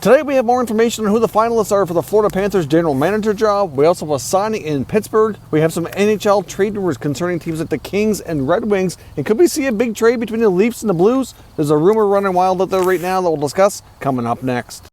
Today we have more information on who the finalists are for the Florida Panthers general manager job. We also have a signing in Pittsburgh. We have some NHL trade rumors concerning teams like the Kings and Red Wings. And could we see a big trade between the Leafs and the Blues? There's a rumor running wild out there right now that we'll discuss coming up next.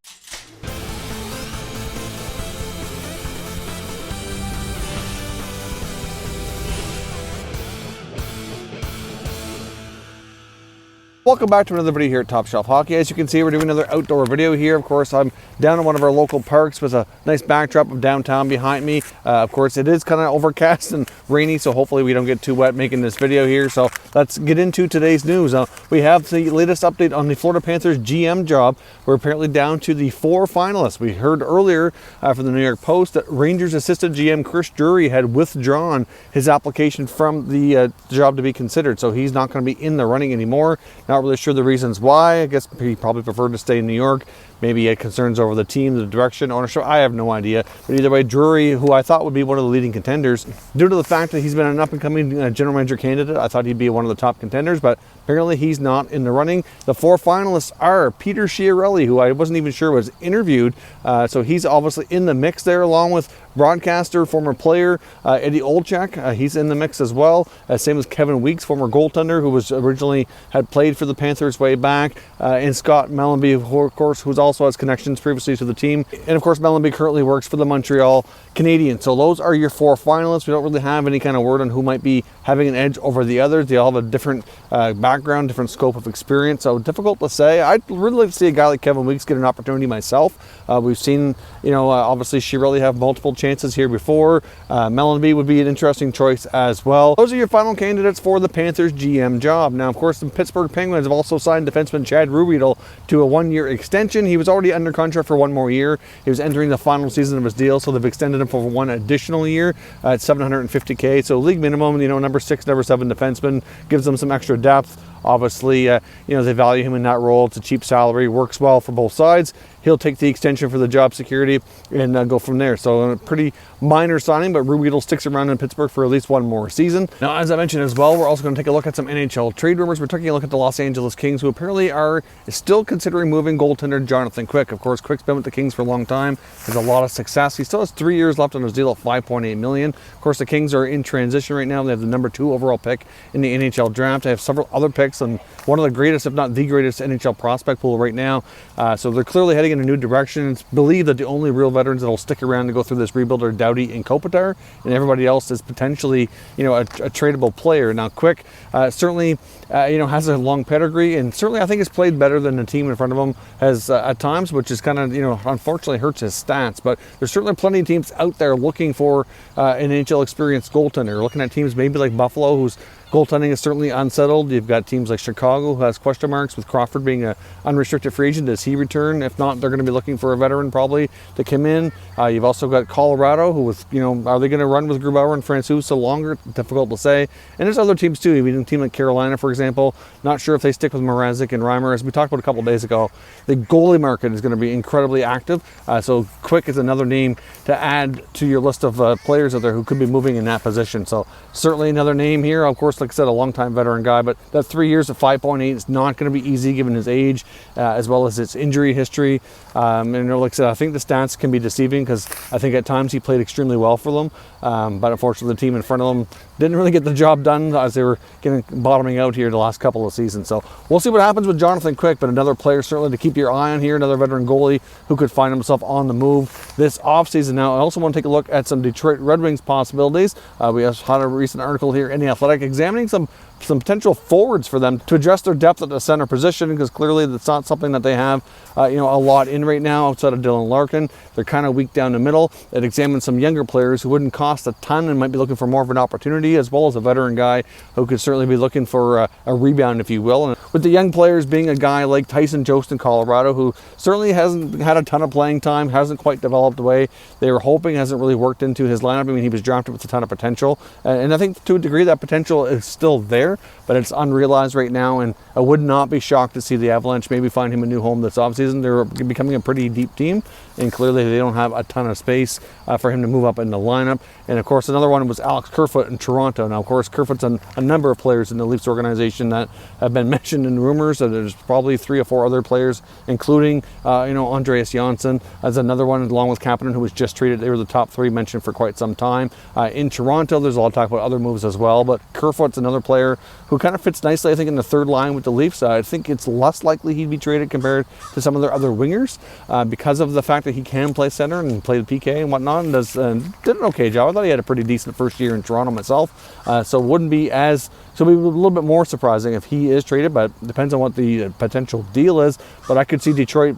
Welcome back to another video here at Top Shelf Hockey. As you can see, we're doing another outdoor video here. Of course, I'm down in one of our local parks with a nice backdrop of downtown behind me. Of course, it is kind of overcast and rainy, so hopefully we don't get too wet making this video here. So let's get into today's news. We have the latest update on the Florida Panthers GM job. We're apparently down to the 4 finalists. We heard earlier from the New York Post that Rangers assistant GM Chris Drury had withdrawn his application from the job to be considered, so he's not going to be in the running anymore. Not really sure the reasons why. I guess he probably preferred to stay in New York. Maybe he had concerns over the team, the direction, ownership. I have no idea. But either way, Drury, who I thought would be one of the leading contenders, due to the fact that he's been an up-and-coming general manager candidate, I thought he'd be one of the top contenders, but apparently he's not in the running. The 4 finalists are Peter Chiarelli, who I wasn't even sure was interviewed. So he's obviously in the mix there, along with broadcaster, former player Eddie Olczyk. He's in the mix as well. Same as Kevin Weeks, former goaltender, who was originally had played for the Panthers way back. And Scott Mellanby, of course, who's also has connections previously to the team. And of course, Mellanby currently works for the Montreal Canadiens. So those are your 4 finalists. We don't really have any kind of word on who might be having an edge over the others. They all have a different background, different scope of experience. So difficult to say. I'd really like to see a guy like Kevin Weeks get an opportunity myself. We've seen, obviously Chiarelli have multiple chances here before. Mellanby would be an interesting choice as well. Those are your final candidates for the Panthers GM job. Now, of course, the Pittsburgh Penguins have also signed defenseman Chad Ruhwedel to a 1-year extension. He was already under contract for 1 more year. He was entering the final season of his deal, so they've extended him for 1 additional year at $750K. So league minimum, number 6, number 7 defenseman, gives them some extra depth. Obviously, they value him in that role. It's a cheap salary, works well for both sides. He'll take the extension for the job security and go from there. So a pretty minor signing, but Ruhwedel sticks around in Pittsburgh for at least 1 more season. Now, as I mentioned as well, we're also going to take a look at some NHL trade rumors. We're taking a look at the Los Angeles Kings, who apparently are still considering moving goaltender Jonathan Quick. Of course, Quick's been with the Kings for a long time. Has a lot of success. He still has 3 years left on his deal at $5.8 million. Of course, the Kings are in transition right now. They have the number 2 overall pick in the NHL draft. They have several other picks and one of the greatest, if not the greatest, NHL prospect pool right now. So they're clearly heading in a new direction. It's believed that the only real veterans that will stick around to go through this rebuild are Doughty and Kopitar, and everybody else is potentially, a tradable player. Now, Quick certainly, has a long pedigree, and certainly I think has played better than the team in front of him has at times, which is kind of, unfortunately hurts his stats. But there's certainly plenty of teams out there looking for an NHL experienced goaltender. Looking at teams maybe like Buffalo, who's goaltending is certainly unsettled. You've got teams like Chicago, who has question marks, with Crawford being an unrestricted free agent. Does he return? If not, they're going to be looking for a veteran probably to come in. You've also got Colorado, who with, are they going to run with Grubauer and Francouz longer? Difficult to say. And there's other teams too. Even a team like Carolina, for example. Not sure if they stick with Mrazek and Reimer. As we talked about a couple of days ago, the goalie market is going to be incredibly active. So Quick is another name to add to your list of players out there who could be moving in that position. So certainly another name here. Of course, like I said, a longtime veteran guy, but that 3 years at 5.8 is not going to be easy given his age, as well as his injury history. And like I said, I think the stats can be deceiving because I think at times he played extremely well for them. But unfortunately, the team in front of them didn't really get the job done as they were bottoming out here the last couple of seasons. So we'll see what happens with Jonathan Quick, but another player certainly to keep your eye on here, another veteran goalie who could find himself on the move this offseason. Now, I also want to take a look at some Detroit Red Wings possibilities. We have had a recent article here in The Athletic examining some potential forwards for them to address their depth at the center position, because clearly that's not something that they have a lot in right now outside of Dylan Larkin. They're kind of weak down the middle. It examines some younger players who wouldn't cost a ton and might be looking for more of an opportunity, as well as a veteran guy who could certainly be looking for a rebound, if you will. And with the young players being a guy like Tyson Jost in Colorado, who certainly hasn't had a ton of playing time, hasn't quite developed the way they were hoping, hasn't really worked into his lineup. I mean, he was drafted with a ton of potential, and I think to a degree that potential is still there. there, but it's unrealized right now, and I would not be shocked to see the Avalanche maybe find him a new home this offseason. They're becoming a pretty deep team, and clearly they don't have a ton of space for him to move up in the lineup. And of course, another one was Alex Kerfoot in Toronto. Now, of course, Kerfoot's a number of players in the Leafs organization that have been mentioned in rumors. So there's probably 3 or 4 other players, including Andreas Janssen as another one, along with Kapanen, who was just traded. They were the top 3 mentioned for quite some time. In Toronto, there's a lot of talk about other moves as well, but Kerfoot's another player who kind of fits nicely, I think, in the third line with the Leafs. I think it's less likely he'd be traded compared to some of their other wingers because of the fact that he can play center and play the PK and whatnot, and did an okay job. I thought he had a pretty decent first year in Toronto myself, so it wouldn't be as... So it'll be a little bit more surprising if he is traded, but it depends on what the potential deal is. But I could see Detroit,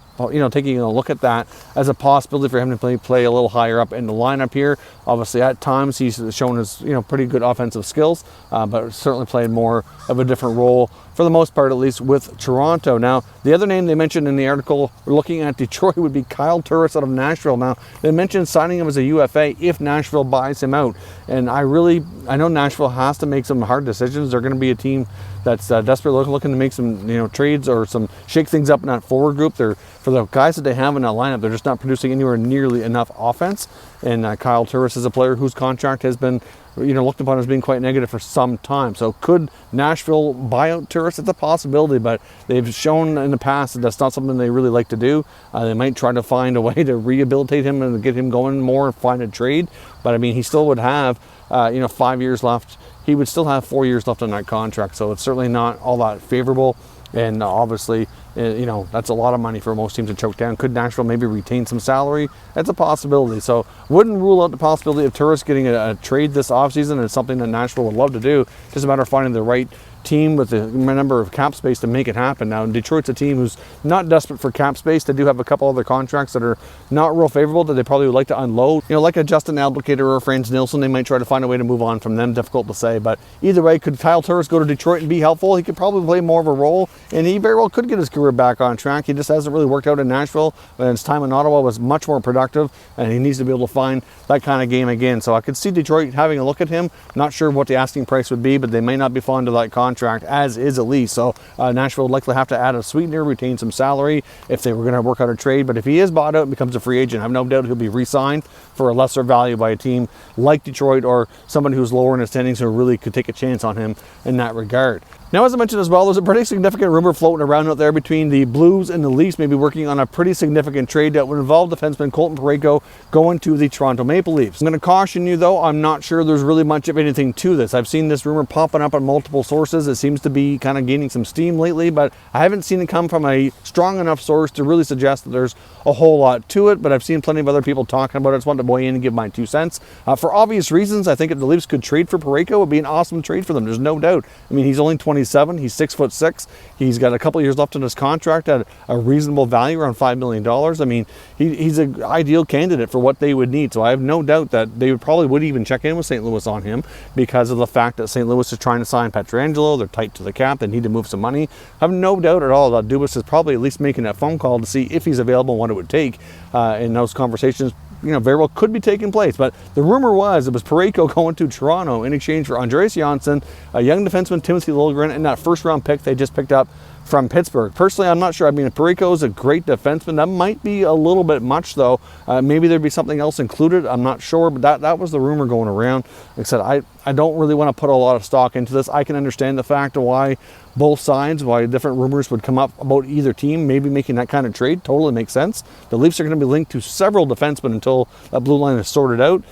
taking a look at that as a possibility for him to play a little higher up in the lineup here. Obviously, at times he's shown his pretty good offensive skills, but certainly played more of a different role for the most part, at least with Toronto. Now, the other name they mentioned in the article looking at Detroit would be Kyle Turris out of Nashville. Now, they mentioned signing him as a UFA if Nashville buys him out. And I know Nashville has to make some hard decisions. They're going to be a team that's desperately looking to make some trades or some shake things up in that forward group. For the guys that they have in that lineup, they're just not producing anywhere nearly enough offense. And Kyle Turris is a player whose contract has been looked upon as being quite negative for some time. So could Nashville buy out Turris? It's a possibility, but they've shown in the past that that's not something they really like to do. They might try to find a way to rehabilitate him and get him going more and find a trade. But I mean, he still would have 5 years left. He would still have 4 years left on that contract. So it's certainly not all that favorable. And obviously, that's a lot of money for most teams to choke down. Could Nashville maybe retain some salary? That's a possibility. So wouldn't rule out the possibility of Turris getting a trade this offseason. It's something that Nashville would love to do. Just a matter of finding the right team with the number of cap space to make it happen. Now, Detroit's a team who's not desperate for cap space. They do have a couple other contracts that are not real favorable that they probably would like to unload. Like a Justin Abdelkader or a Franz Nielsen, they might try to find a way to move on from them. Difficult to say, but either way, could Kyle Turris go to Detroit and be helpful? He could probably play more of a role, and he very well could get his career back on track. He just hasn't really worked out in Nashville, and his time in Ottawa was much more productive, and he needs to be able to find that kind of game again. So I could see Detroit having a look at him. Not sure what the asking price would be, but they may not be fond of that contract, as is at least. So Nashville would likely have to add a sweetener, retain some salary if they were going to work out a trade. But if he is bought out and becomes a free agent, I have no doubt he'll be re-signed for a lesser value by a team like Detroit or someone who's lower in the standings who really could take a chance on him in that regard. Now, as I mentioned as well, there's a pretty significant rumor floating around out there between the Blues and the Leafs maybe working on a pretty significant trade that would involve defenseman Colton Parayko going to the Toronto Maple Leafs. I'm going to caution you, though, I'm not sure there's really much of anything to this. I've seen this rumor popping up on multiple sources. It seems to be kind of gaining some steam lately, but I haven't seen it come from a strong enough source to really suggest that there's a whole lot to it, but I've seen plenty of other people talking about it. I just wanted to weigh in and give my 2 cents. For obvious reasons, I think if the Leafs could trade for Parayko, it would be an awesome trade for them. There's no doubt. I mean, he's only 27. He's 6'6". He's got a couple of years left on his contract at a reasonable value, around $5 million. I mean, he's an ideal candidate for what they would need. So I have no doubt that they would even check in with St. Louis on him because of the fact that St. Louis is trying to sign Pietrangelo. They're tight to the cap. They need to move some money. I have no doubt at all that Dubas is probably at least making that phone call to see if he's available and what it would take. In those conversations, very well could be taking place. But the rumor was it was Parayko going to Toronto in exchange for Andreas Janssen, a young defenseman Timothy Liljegren, and that first-round pick they just picked up from Pittsburgh. Personally, I'm not sure. I mean, Parayko is a great defenseman. That might be a little bit much, though. Maybe there'd be something else included. I'm not sure, but that was the rumor going around. Like I said, I don't really want to put a lot of stock into this. I can understand the fact of why both sides, why different rumors would come up about either team maybe making that kind of trade. Totally makes sense. The Leafs are going to be linked to several defensemen until that blue line is sorted out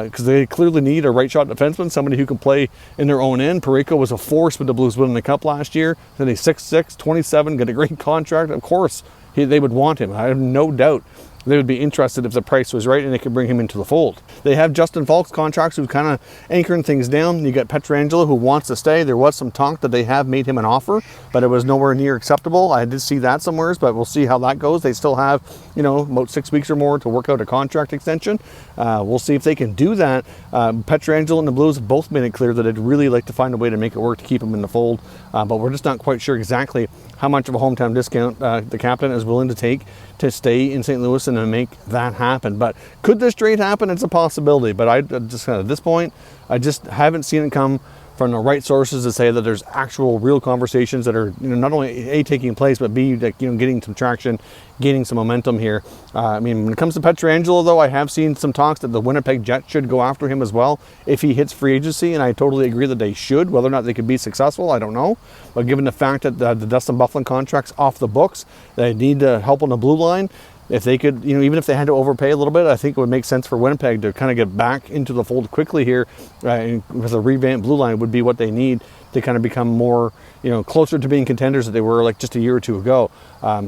because they clearly need a right shot defenseman, somebody who can play in their own end. Parayko was a force with the Blues winning the Cup last year. Then he's 6'6", 27, got a great contract. Of course, they would want him. I have no doubt they would be interested if the price was right and they could bring him into the fold. They have Justin Falk's contracts who's kind of anchoring things down. You got Pietrangelo who wants to stay. There was some talk that they have made him an offer, but it was nowhere near acceptable. I did see that somewhere, but we'll see how that goes. They still have, about 6 weeks or more to work out a contract extension. We'll see if they can do that. Pietrangelo and the Blues have both made it clear that they'd really like to find a way to make it work to keep him in the fold, but we're just not quite sure exactly how much of a hometown discount the captain is willing to take to stay in St. Louis and to make that happen. But could this trade happen? It's a possibility, but I just at this point, I just haven't seen it come from the right sources to say that there's actual real conversations that are, you know, not only A, taking place, but B, like, you know, getting some traction, gaining some momentum here. I mean, when it comes to Pietrangelo, though, I have seen some talks that the Winnipeg Jets should go after him as well if he hits free agency, and I totally agree that they should. Whether or not they could be successful, I don't know. But given the fact that the Dustin Byfuglien contract's off the books, they need help on the blue line. If they could, you know, even if they had to overpay a little bit, I think it would make sense for Winnipeg to kind of get back into the fold quickly here. With a revamped blue line would be what they need to kind of become more, you know, closer to being contenders that they were like just a year or two ago.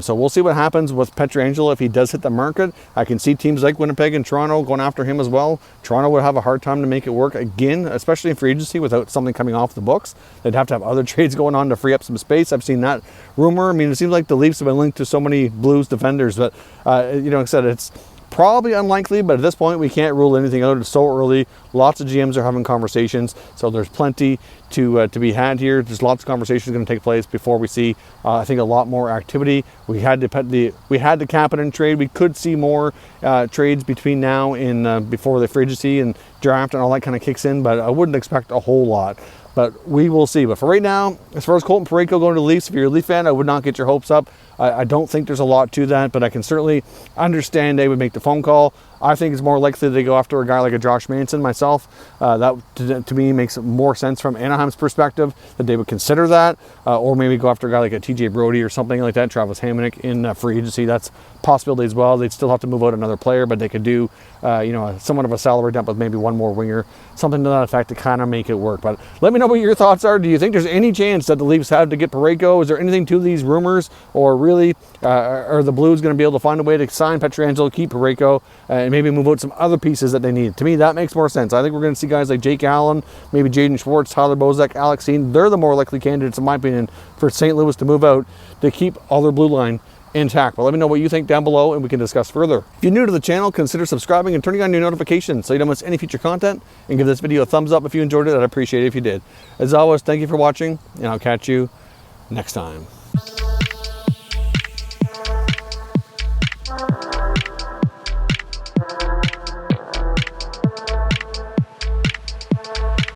So we'll see what happens with Pietrangelo if he does hit the market. I can see teams like Winnipeg and Toronto going after him as well. Toronto would have a hard time to make it work again, especially in free agency without something coming off the books. They'd have to have other trades going on to free up some space. I've seen that rumor. I mean, it seems like the Leafs have been linked to so many Blues defenders, but you know, like I said, it's probably unlikely, but at this point we can't rule anything out. It's so early. Lots of GMs are having conversations, so there's plenty to be had here. There's lots of conversations going to take place before we see, I think, a lot more activity. We had the Kapanen trade. We could see more trades between now and before the free agency and draft and all that kind of kicks in, but I wouldn't expect a whole lot. But we will see. But for right now, as far as Colton Parayko going to the Leafs, if you're a Leaf fan, I would not get your hopes up. I don't think there's a lot to that, but I can certainly understand they would make the phone call. I think it's more likely they go after a guy like a Josh Manson myself. That, to me, makes more sense from Anaheim's perspective, that they would consider that. Or maybe go after a guy like a TJ Brody or something like that, Travis Hamonic in free agency. That's a possibility as well. They'd still have to move out another player, but they could do you know, somewhat of a salary dump with maybe one more winger, something to that effect to kind of make it work. But let me know what your thoughts are. Do you think there's any chance that the Leafs have to get Parayko? Is there anything to these rumors, or really are the Blues going to be able to find a way to sign Pietrangelo, keep Parayko, and maybe move out some other pieces that they need? To me, that makes more sense. I think we're going to see guys like Jake Allen, maybe Jaden Schwartz, Tyler Bozak, Alex Steen. They're the more likely candidates, in my opinion, for St. Louis to move out to keep all their blue line intact. But let me know what you think down below and we can discuss further. If you're new to the channel, consider subscribing and turning on your notifications so you don't miss any future content, and give this video a thumbs up if you enjoyed it. I'd appreciate it if you did. As always, thank you for watching, and I'll catch you next time.